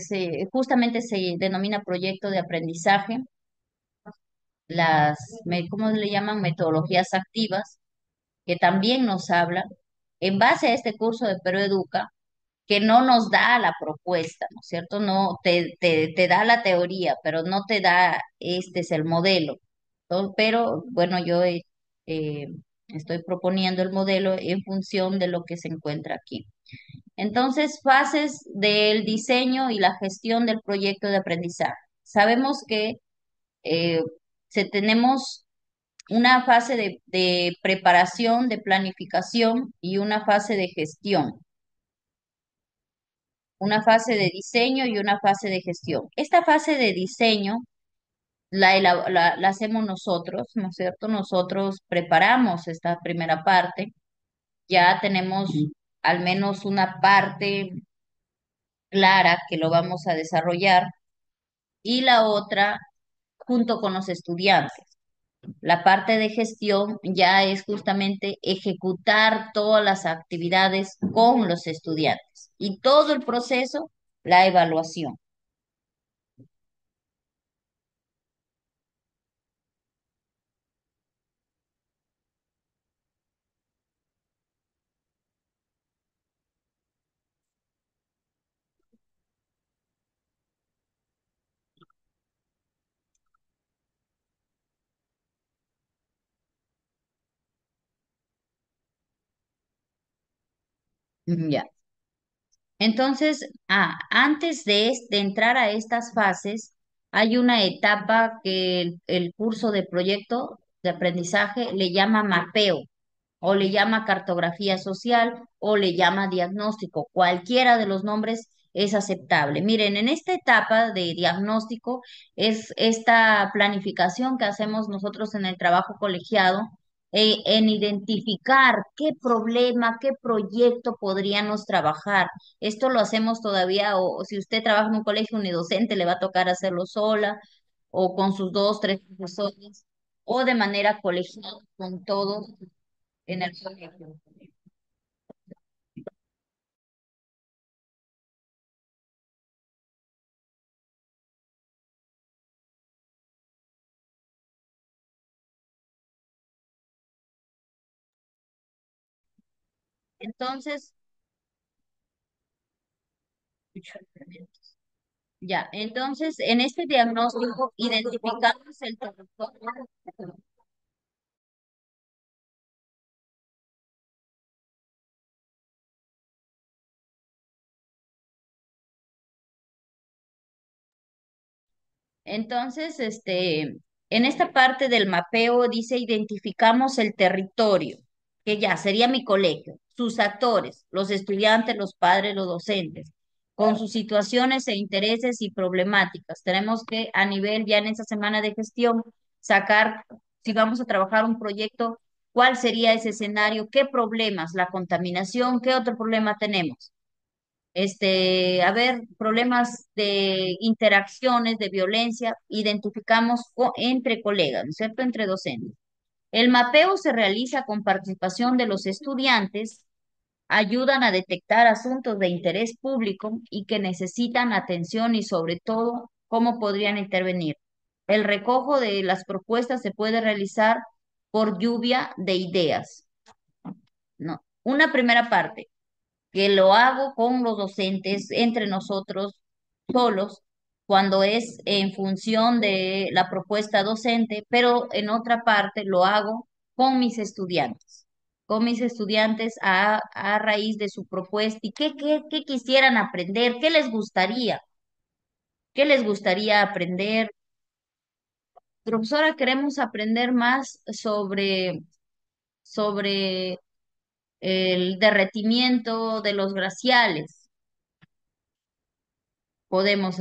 justamente se denomina proyecto de aprendizaje, ¿cómo le llaman? Metodologías activas, que también nos habla, en base a este curso de Pero Educa, que no nos da la propuesta, ¿no es cierto? No, te da la teoría, pero no te da, este es el modelo. Pero bueno, yo eh, estoy proponiendo el modelo en función de lo que se encuentra aquí. Entonces, fases del diseño y la gestión del proyecto de aprendizaje. Sabemos que eh, tenemos una fase de preparación, de planificación y una fase de gestión, una fase de diseño y una fase de gestión. Esta fase de diseño la hacemos nosotros, ¿no es cierto? Nosotros preparamos esta primera parte, ya tenemos al menos una parte clara que lo vamos a desarrollar y la otra junto con los estudiantes. La parte de gestión ya es justamente ejecutar todas las actividades con los estudiantes y todo el proceso, la evaluación. Ya. Entonces, antes de entrar a estas fases, hay una etapa que el curso de proyecto de aprendizaje le llama mapeo, o le llama cartografía social, o le llama diagnóstico. Cualquiera de los nombres es aceptable. Miren, en esta etapa de diagnóstico es esta planificación que hacemos nosotros en el trabajo colegiado, en identificar qué problema, qué proyecto podríamos trabajar. Esto lo hacemos todavía, o si usted trabaja en un colegio unidocente, le va a tocar hacerlo sola, o con sus dos, tres profesores, o de manera colegial con todos en el colegio. Entonces, ya, entonces en este diagnóstico identificamos el territorio. Entonces, en esta parte del mapeo dice identificamos el territorio, que ya sería mi colegio, sus actores, los estudiantes, los padres, los docentes, con sus situaciones e intereses y problemáticas. Tenemos que a nivel ya en esa semana de gestión sacar, si vamos a trabajar un proyecto, cuál sería ese escenario, qué problemas, la contaminación, qué otro problema tenemos, a ver, problemas de interacciones, de violencia, identificamos entre colegas, ¿no es cierto?, entre docentes. El mapeo se realiza con participación de los estudiantes, ayudan a detectar asuntos de interés público y que necesitan atención y sobre todo cómo podrían intervenir. El recojo de las propuestas se puede realizar por lluvia de ideas, ¿no? Una primera parte que lo hago con los docentes, entre nosotros solos, cuando es en función de la propuesta docente, pero en otra parte lo hago con mis estudiantes a raíz de su propuesta y qué quisieran aprender, qué les gustaría aprender. Profesora, queremos aprender más sobre el derretimiento de los glaciales. Podemos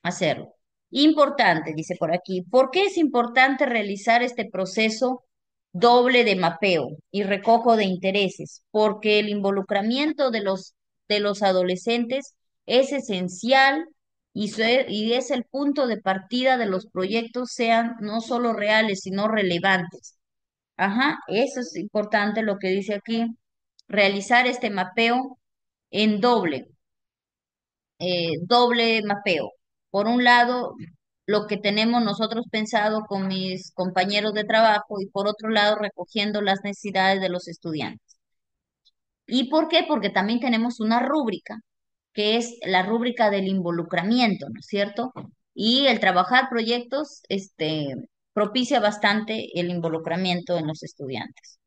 hacerlo. Importante, dice por aquí, ¿por qué es importante realizar este proceso doble de mapeo y recojo de intereses? Porque el involucramiento de los adolescentes es esencial y es el punto de partida de los proyectos, sean no solo reales, sino relevantes. Ajá, eso es importante lo que dice aquí, realizar este mapeo en doble mapeo. Por un lado, lo que tenemos nosotros pensado con mis compañeros de trabajo y por otro lado, recogiendo las necesidades de los estudiantes. ¿Y por qué? Porque también tenemos una rúbrica, que es la rúbrica del involucramiento, ¿no es cierto? Y el trabajar proyectos, propicia bastante el involucramiento en los estudiantes.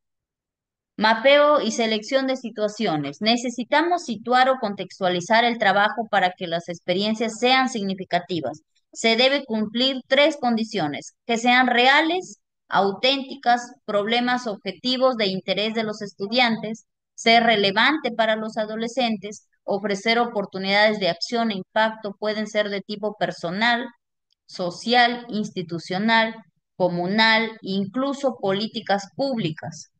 Mapeo y selección de situaciones. Necesitamos situar o contextualizar el trabajo para que las experiencias sean significativas. Se debe cumplir tres condiciones: que sean reales, auténticas, problemas objetivos de interés de los estudiantes, ser relevante para los adolescentes, ofrecer oportunidades de acción e impacto, pueden ser de tipo personal, social, institucional, comunal, incluso políticas públicas.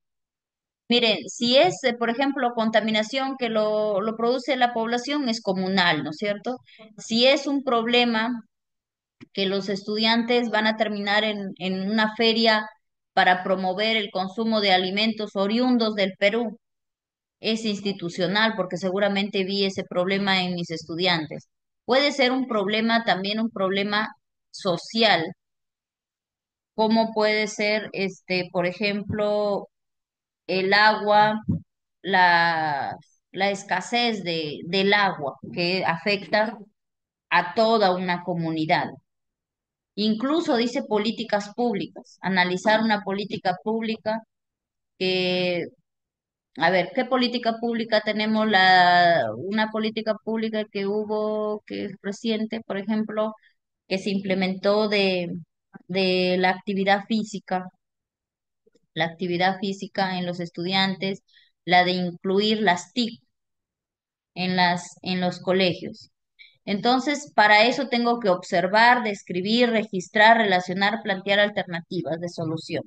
Miren, si es, por ejemplo, contaminación que lo produce la población, es comunal, ¿no es cierto? Si es un problema que los estudiantes van a terminar en una feria para promover el consumo de alimentos oriundos del Perú, es institucional, porque seguramente vi ese problema en mis estudiantes. Puede ser un problema, también un problema social, como puede ser, por ejemplo, el agua, la, la escasez del agua que afecta a toda una comunidad. Incluso dice políticas públicas, analizar una política pública A ver, ¿qué política pública tenemos? Una política pública que hubo, que es reciente, por ejemplo, que se implementó de la actividad física en los estudiantes, la de incluir las TIC en los colegios. Entonces, para eso tengo que observar, describir, registrar, relacionar, plantear alternativas de solución.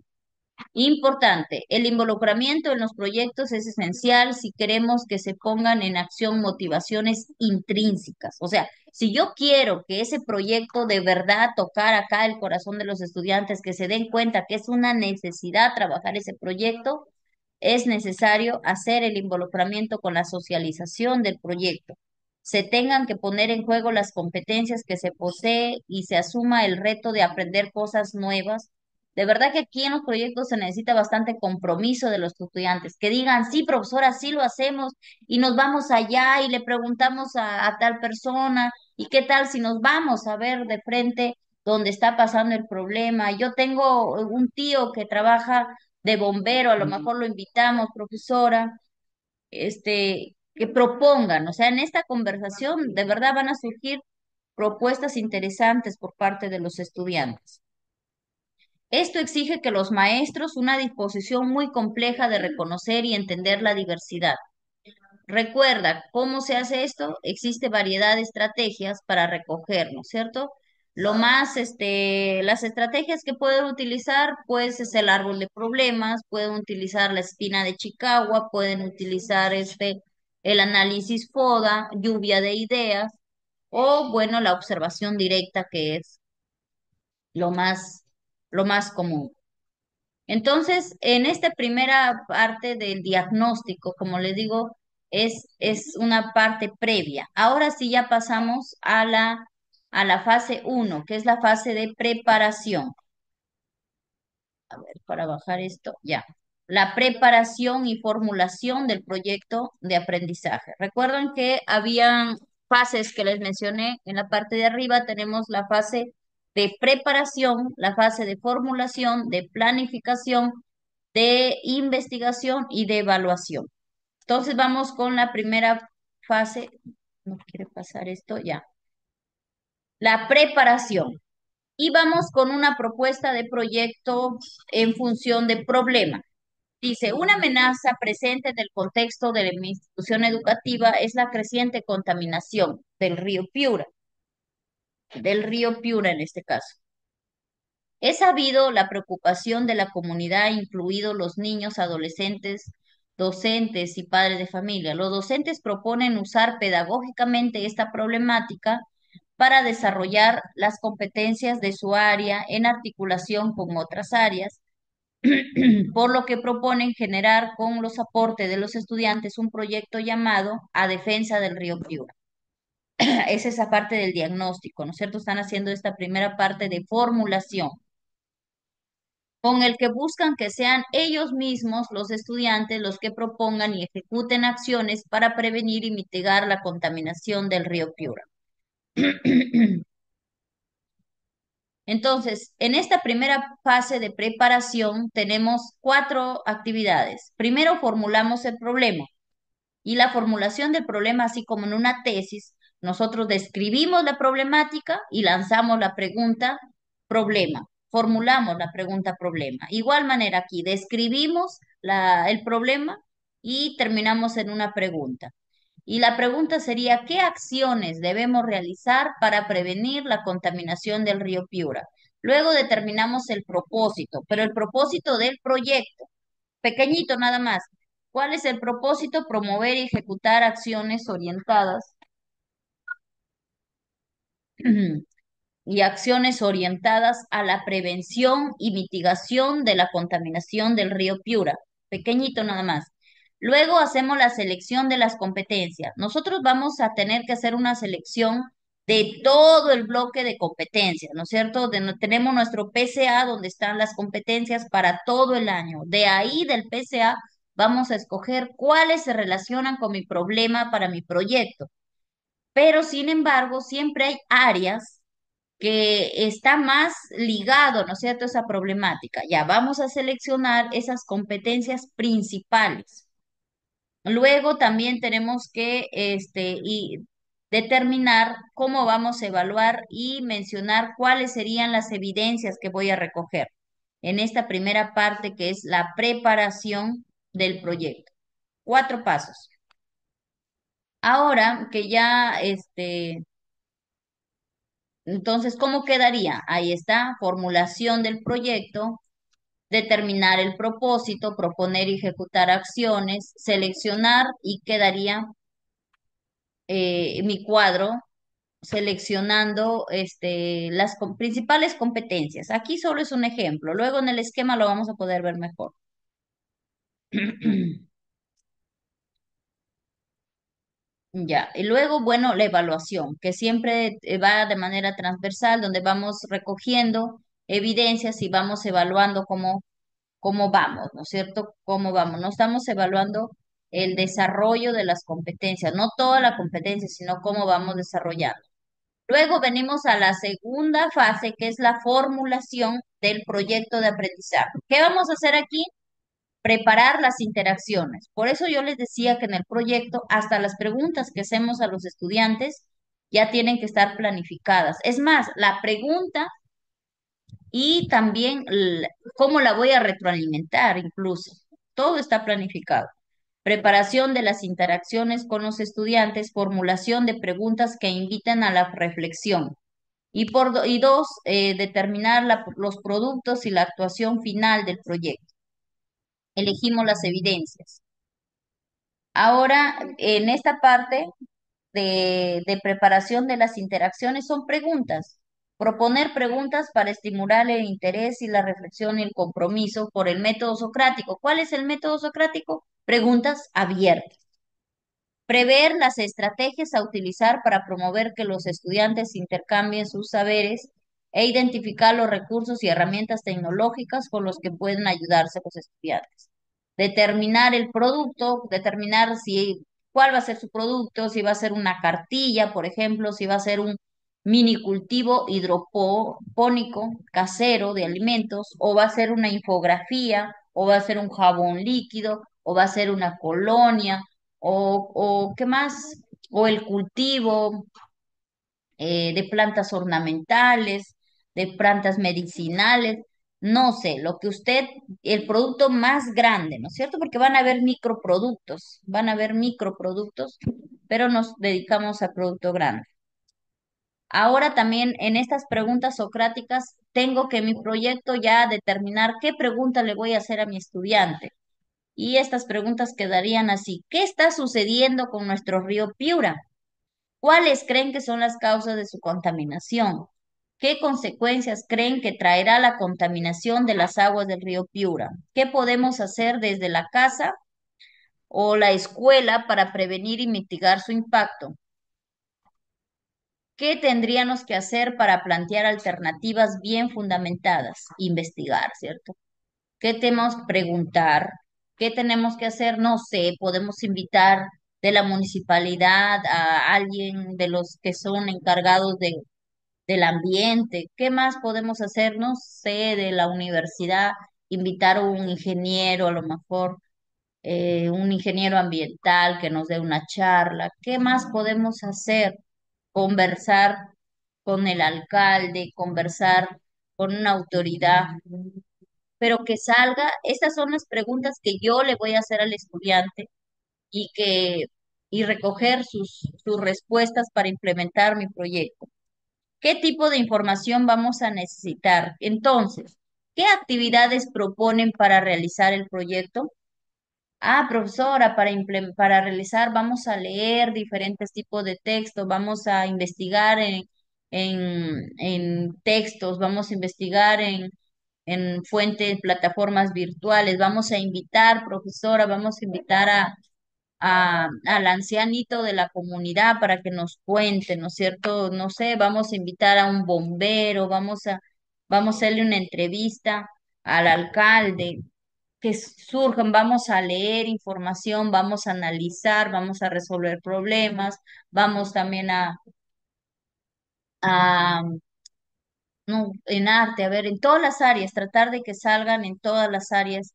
Importante, el involucramiento en los proyectos es esencial si queremos que se pongan en acción motivaciones intrínsecas. O sea, si yo quiero que ese proyecto de verdad tocar acá el corazón de los estudiantes, que se den cuenta que es una necesidad trabajar ese proyecto, es necesario hacer el involucramiento con la socialización del proyecto. Se tengan que poner en juego las competencias que se posee y se asuma el reto de aprender cosas nuevas. De verdad que aquí en los proyectos se necesita bastante compromiso de los estudiantes, que digan, sí, profesora, sí lo hacemos y nos vamos allá y le preguntamos a tal persona y qué tal si nos vamos a ver de frente dónde está pasando el problema. Yo tengo un tío que trabaja de bombero, a lo mejor lo invitamos, profesora, que propongan, o sea, en esta conversación de verdad van a surgir propuestas interesantes por parte de los estudiantes. Esto exige que los maestros una disposición muy compleja de reconocer y entender la diversidad. Recuerda, ¿cómo se hace esto? Existe variedad de estrategias para recoger, ¿no es cierto? Las estrategias que pueden utilizar, pues, es el árbol de problemas, pueden utilizar la espina de Chicago, pueden utilizar el análisis FODA, lluvia de ideas, o, bueno, la observación directa, que es lo más, lo más común. Entonces, en esta primera parte del diagnóstico, como les digo, es una parte previa. Ahora sí ya pasamos a la fase uno, que es la fase de preparación. A ver, para bajar esto, ya. La preparación y formulación del proyecto de aprendizaje. Recuerden que habían fases que les mencioné en la parte de arriba. Tenemos la fase de preparación, la fase de formulación, de planificación, de investigación y de evaluación. Entonces vamos con la primera fase. No quiere pasar esto, ya. La preparación. Y vamos con una propuesta de proyecto en función de problema. Dice, una amenaza presente en el contexto de mi institución educativa es la creciente contaminación del río Piura en este caso. Es sabido la preocupación de la comunidad, incluidos los niños, adolescentes, docentes y padres de familia. Los docentes proponen usar pedagógicamente esta problemática para desarrollar las competencias de su área en articulación con otras áreas, por lo que proponen generar con los aportes de los estudiantes un proyecto llamado A Defensa del Río Piura. Es esa parte del diagnóstico, ¿no es cierto? Están haciendo esta primera parte de formulación con el que buscan que sean ellos mismos, los estudiantes, los que propongan y ejecuten acciones para prevenir y mitigar la contaminación del río Piura. Entonces, en esta primera fase de preparación tenemos cuatro actividades. Primero, formulamos el problema. Y la formulación del problema, así como en una tesis, nosotros describimos la problemática y lanzamos la pregunta problema. Formulamos la pregunta problema. Igual manera aquí, describimos el problema y terminamos en una pregunta. Y la pregunta sería, ¿qué acciones debemos realizar para prevenir la contaminación del río Piura? Luego determinamos el propósito, pero el propósito del proyecto pequeñito nada más. ¿Cuál es el propósito? Promover y ejecutar acciones orientadas y acciones orientadas a la prevención y mitigación de la contaminación del río Piura. Pequeñito nada más. Luego hacemos la selección de las competencias. Nosotros vamos a tener que hacer una selección de todo el bloque de competencias, ¿no es cierto? Tenemos nuestro PCA donde están las competencias para todo el año. De ahí del PCA vamos a escoger cuáles se relacionan con mi problema para mi proyecto. Pero sin embargo, siempre hay áreas que está más ligado, ¿no es cierto?, esa problemática. Ya vamos a seleccionar esas competencias principales. Luego también tenemos que y determinar cómo vamos a evaluar y mencionar cuáles serían las evidencias que voy a recoger en esta primera parte que es la preparación del proyecto. 4 pasos. Ahora que ya entonces, ¿cómo quedaría? Ahí está, formulación del proyecto, determinar el propósito, proponer y ejecutar acciones, seleccionar y quedaría mi cuadro seleccionando las principales competencias. Aquí solo es un ejemplo, luego en el esquema lo vamos a poder ver mejor. Ya, y luego, bueno, la evaluación, que siempre va de manera transversal, donde vamos recogiendo evidencias y vamos evaluando cómo vamos, ¿no es cierto? ¿Cómo vamos? No estamos evaluando el desarrollo de las competencias, no toda la competencia, sino cómo vamos desarrollando. Luego venimos a la segunda fase, que es la formulación del proyecto de aprendizaje. ¿Qué vamos a hacer aquí? Preparar las interacciones. Por eso yo les decía que en el proyecto, hasta las preguntas que hacemos a los estudiantes ya tienen que estar planificadas. Es más, la pregunta y también cómo la voy a retroalimentar incluso. Todo está planificado. Preparación de las interacciones con los estudiantes, formulación de preguntas que invitan a la reflexión. Y dos, determinar los productos y la actuación final del proyecto. Elegimos las evidencias. Ahora, en esta parte de preparación de las interacciones son preguntas. Proponer preguntas para estimular el interés y la reflexión y el compromiso por el método socrático. ¿Cuál es el método socrático? Preguntas abiertas. Prever las estrategias a utilizar para promover que los estudiantes intercambien sus saberes e identificar los recursos y herramientas tecnológicas con los que pueden ayudarse los estudiantes. Determinar el producto, determinar cuál va a ser su producto, si va a ser una cartilla, por ejemplo, si va a ser un mini cultivo hidropónico casero de alimentos, o va a ser una infografía, o va a ser un jabón líquido, o va a ser una colonia o qué más, o el cultivo de plantas ornamentales, de plantas medicinales, no sé, lo que usted, el producto más grande, ¿no es cierto? Porque van a haber microproductos, pero nos dedicamos a producto grande. Ahora también en estas preguntas socráticas tengo que en mi proyecto ya determinar qué pregunta le voy a hacer a mi estudiante. Y estas preguntas quedarían así. ¿Qué está sucediendo con nuestro río Piura? ¿Cuáles creen que son las causas de su contaminación? ¿Qué consecuencias creen que traerá la contaminación de las aguas del río Piura? ¿Qué podemos hacer desde la casa o la escuela para prevenir y mitigar su impacto? ¿Qué tendríamos que hacer para plantear alternativas bien fundamentadas? Investigar, ¿cierto? ¿Qué tenemos que preguntar? ¿Qué tenemos que hacer? No sé, podemos invitar de la municipalidad a alguien de los que son encargados del ambiente. ¿Qué más podemos hacer? No sé, de la universidad, invitar a un ingeniero, a lo mejor un ingeniero ambiental que nos dé una charla. ¿Qué más podemos hacer? Conversar con el alcalde, conversar con una autoridad, pero que salga, estas son las preguntas que yo le voy a hacer al estudiante y y recoger sus respuestas para implementar mi proyecto. ¿Qué tipo de información vamos a necesitar? Entonces, ¿qué actividades proponen para realizar el proyecto? Ah, profesora, para realizar vamos a leer diferentes tipos de textos, vamos a investigar en textos, vamos a investigar en fuentes, plataformas virtuales, vamos a invitar, profesora, vamos a invitar al ancianito de la comunidad para que nos cuente, ¿no es cierto? No sé, vamos a invitar a un bombero, vamos a hacerle una entrevista al alcalde, que surjan, vamos a leer información, vamos a analizar, vamos a resolver problemas, vamos también a no, en arte, a ver, en todas las áreas, tratar de que salgan en todas las áreas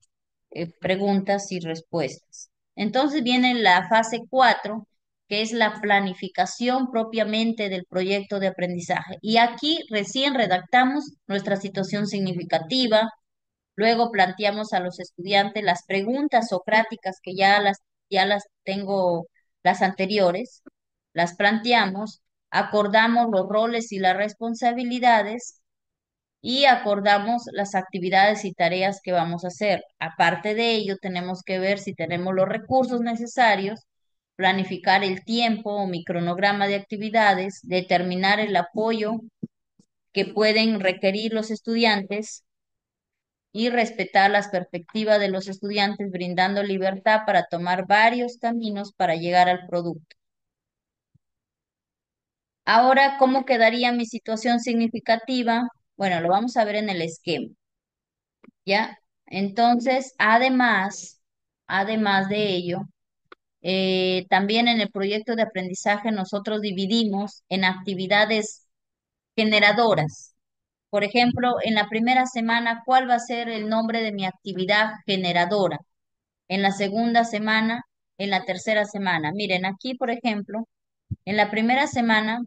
preguntas y respuestas. Entonces viene la fase 4, que es la planificación propiamente del proyecto de aprendizaje. Y aquí recién redactamos nuestra situación significativa, luego planteamos a los estudiantes las preguntas socráticas que ya las tengo, las anteriores, las planteamos, acordamos los roles y las responsabilidades y acordamos las actividades y tareas que vamos a hacer. Aparte de ello, tenemos que ver si tenemos los recursos necesarios, planificar el tiempo o mi cronograma de actividades, determinar el apoyo que pueden requerir los estudiantes y respetar las perspectivas de los estudiantes, brindando libertad para tomar varios caminos para llegar al producto. Ahora, ¿cómo quedaría mi situación significativa? Bueno, lo vamos a ver en el esquema. ¿Ya? Entonces, además de ello, también en el proyecto de aprendizaje nosotros dividimos en actividades generadoras. Por ejemplo, en la primera semana, ¿cuál va a ser el nombre de mi actividad generadora? En la segunda semana, en la tercera semana. Miren, aquí, por ejemplo, en la primera semana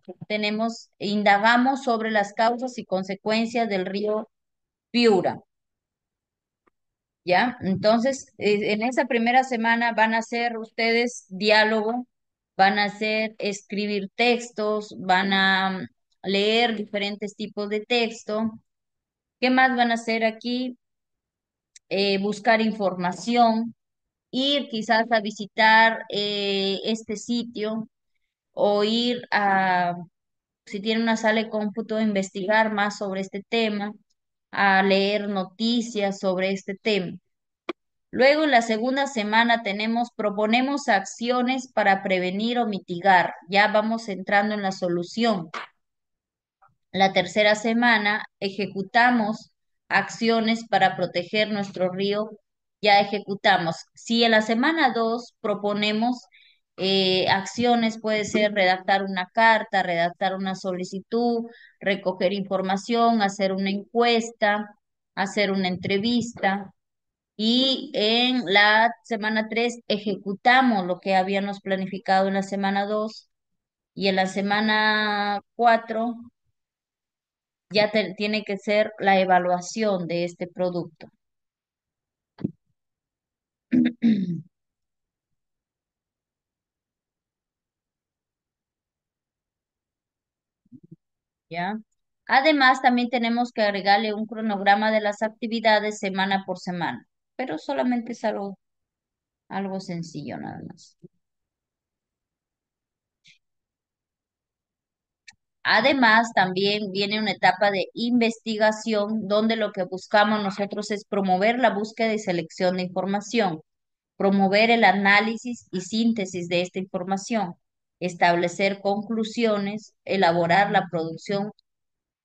indagamos sobre las causas y consecuencias del río Piura. ¿Ya? Entonces, en esa primera semana van a hacer ustedes diálogo, van a hacer escribir textos, van a leer diferentes tipos de texto. ¿Qué más van a hacer aquí? Buscar información, ir quizás a visitar este sitio o ir a, si tienen una sala de cómputo, investigar más sobre este tema, a leer noticias sobre este tema. Luego, en la segunda semana proponemos acciones para prevenir o mitigar. Ya vamos entrando en la solución. La tercera semana ejecutamos acciones para proteger nuestro río. Ya ejecutamos. Si en la semana 2 proponemos acciones, puede ser redactar una carta, redactar una solicitud, recoger información, hacer una encuesta, hacer una entrevista. Y en la semana 3 ejecutamos lo que habíamos planificado en la semana 2 y en la semana 4 ya tiene que ser la evaluación de este producto. ¿Ya? Además, también tenemos que agregarle un cronograma de las actividades semana por semana, pero solamente es algo sencillo nada más. Además, también viene una etapa de investigación donde lo que buscamos nosotros es promover la búsqueda y selección de información, promover el análisis y síntesis de esta información, establecer conclusiones, elaborar la producción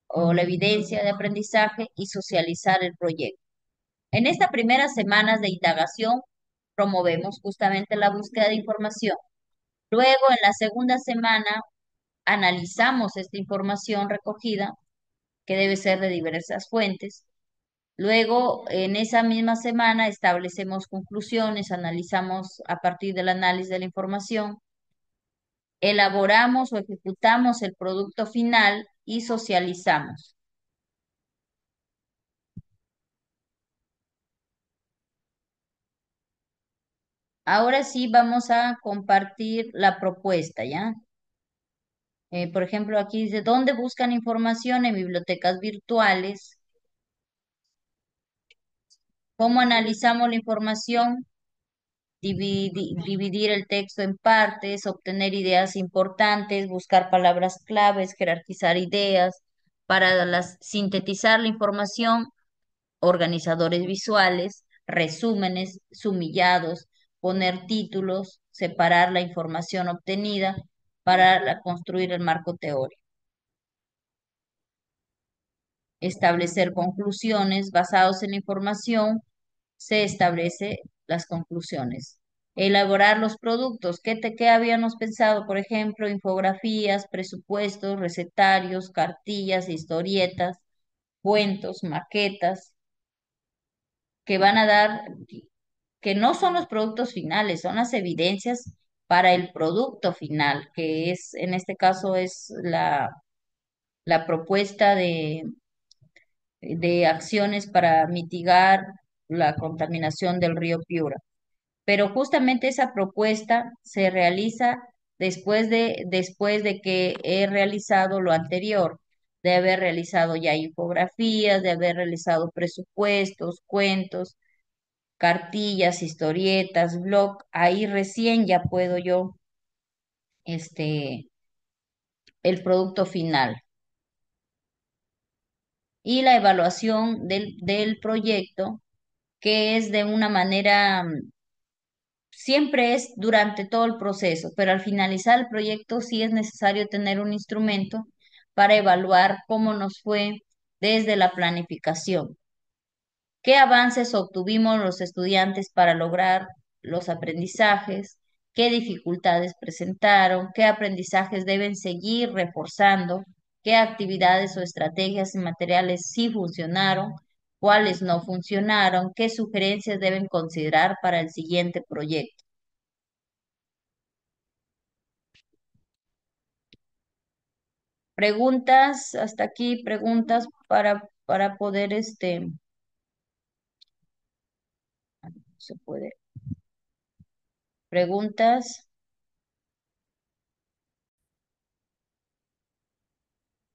o la evidencia de aprendizaje y socializar el proyecto. En estas primeras semanas de indagación promovemos justamente la búsqueda de información. Luego, en la segunda semana, analizamos esta información recogida, que debe ser de diversas fuentes. Luego, en esa misma semana, establecemos conclusiones, analizamos a partir del análisis de la información, elaboramos o ejecutamos el producto final y socializamos. Ahora sí vamos a compartir la propuesta, ¿ya? Por ejemplo, aquí dice, ¿dónde buscan información en bibliotecas virtuales? ¿Cómo analizamos la información? Dividir el texto en partes, obtener ideas importantes, buscar palabras claves, jerarquizar ideas, para sintetizar la información, organizadores visuales, resúmenes, sumillados, poner títulos, separar la información obtenida para construir el marco teórico, establecer conclusiones basados en la información, se establece las conclusiones. Elaborar los productos. ¿Qué habíamos pensado? Por ejemplo, infografías, presupuestos, recetarios, cartillas, historietas, cuentos, maquetas, que van a dar que no son los productos finales, son las evidencias para el producto final, que es, en este caso, es la propuesta de acciones para mitigar la contaminación del río Piura. Pero justamente esa propuesta se realiza después de que he realizado lo anterior, de haber realizado ya infografías, de haber realizado presupuestos, cuentos, cartillas, historietas, blog, ahí recién ya puedo yo, este, el producto final. Y la evaluación del proyecto, que es de una manera, siempre es durante todo el proceso, pero al finalizar el proyecto sí es necesario tener un instrumento para evaluar cómo nos fue desde la planificación. ¿Qué avances obtuvimos los estudiantes para lograr los aprendizajes? ¿Qué dificultades presentaron? ¿Qué aprendizajes deben seguir reforzando? ¿Qué actividades o estrategias y materiales sí funcionaron? ¿Cuáles no funcionaron? ¿Qué sugerencias deben considerar para el siguiente proyecto? Preguntas, hasta aquí preguntas para poder, se puede, preguntas.